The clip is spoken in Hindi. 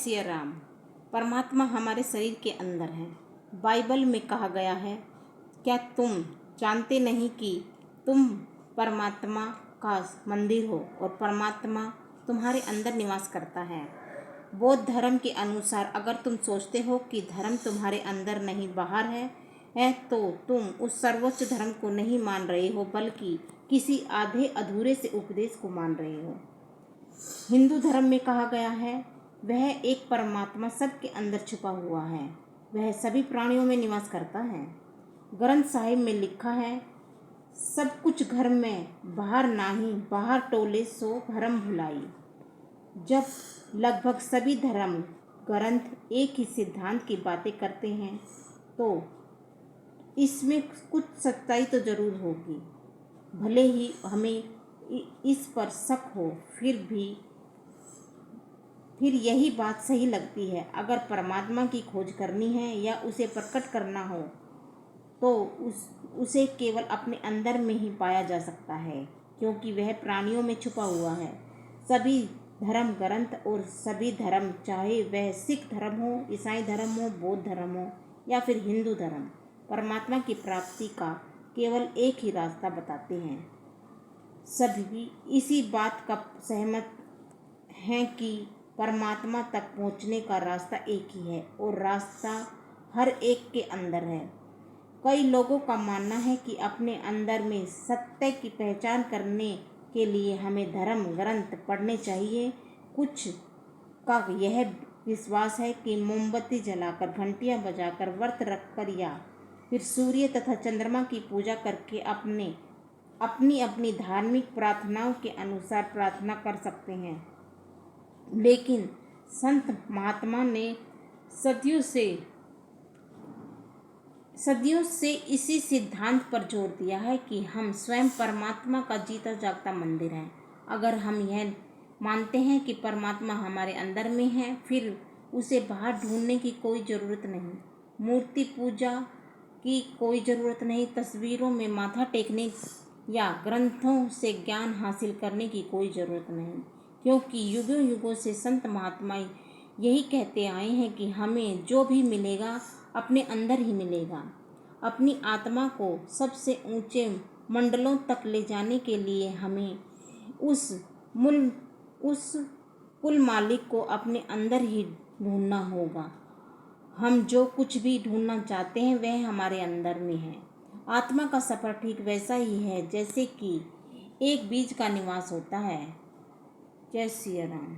सिया राम। परमात्मा हमारे शरीर के अंदर है। बाइबल में कहा गया है, क्या तुम जानते नहीं कि तुम परमात्मा का मंदिर हो और परमात्मा तुम्हारे अंदर निवास करता है। बौद्ध धर्म के अनुसार अगर तुम सोचते हो कि धर्म तुम्हारे अंदर नहीं बाहर है तो तुम उस सर्वोच्च धर्म को नहीं मान रहे हो, बल्कि किसी आधे अधूरे से उपदेश को मान रहे हो। हिंदू धर्म में कहा गया है, वह एक परमात्मा सबके अंदर छुपा हुआ है, वह सभी प्राणियों में निवास करता है। ग्रंथ साहिब में लिखा है, सब कुछ घर में बाहर नाही, बाहर टोले सो भरम भुलाई। जब लगभग सभी धर्म ग्रंथ एक ही सिद्धांत की बातें करते हैं तो इसमें कुछ सच्चाई तो जरूर होगी, भले ही हमें इस पर शक हो, फिर यही बात सही लगती है। अगर परमात्मा की खोज करनी है या उसे प्रकट करना हो तो उसे केवल अपने अंदर में ही पाया जा सकता है, क्योंकि वह प्राणियों में छुपा हुआ है। सभी धर्म ग्रंथ और सभी धर्म, चाहे वह सिख धर्म हो, ईसाई धर्म हो, बौद्ध धर्म हो या फिर हिंदू धर्म, परमात्मा की प्राप्ति का केवल एक ही रास्ता बताते हैं। सभी इसी बात का सहमत हैं कि परमात्मा तक पहुंचने का रास्ता एक ही है और रास्ता हर एक के अंदर है। कई लोगों का मानना है कि अपने अंदर में सत्य की पहचान करने के लिए हमें धर्म ग्रंथ पढ़ने चाहिए। कुछ का यह विश्वास है कि मोमबत्ती जलाकर, घंटियां बजाकर, व्रत रखकर या फिर सूर्य तथा चंद्रमा की पूजा करके अपनी अपनी धार्मिक प्रार्थनाओं के अनुसार प्रार्थना कर सकते हैं। लेकिन संत महात्मा ने सदियों से इसी सिद्धांत पर जोर दिया है कि हम स्वयं परमात्मा का जीता जागता मंदिर हैं। अगर हम यह मानते हैं कि परमात्मा हमारे अंदर में है, फिर उसे बाहर ढूंढने की कोई ज़रूरत नहीं, मूर्ति पूजा की कोई ज़रूरत नहीं, तस्वीरों में माथा टेकने या ग्रंथों से ज्ञान हासिल करने की कोई ज़रूरत नहीं, क्योंकि युगों युगों से संत महात्मा यही कहते आए हैं कि हमें जो भी मिलेगा अपने अंदर ही मिलेगा। अपनी आत्मा को सबसे ऊंचे मंडलों तक ले जाने के लिए हमें उस कुल मालिक को अपने अंदर ही ढूंढना होगा। हम जो कुछ भी ढूंढना चाहते हैं वह हमारे अंदर में है। आत्मा का सफ़र ठीक वैसा ही है जैसे कि एक बीज का निवास होता है। जय सिया राम।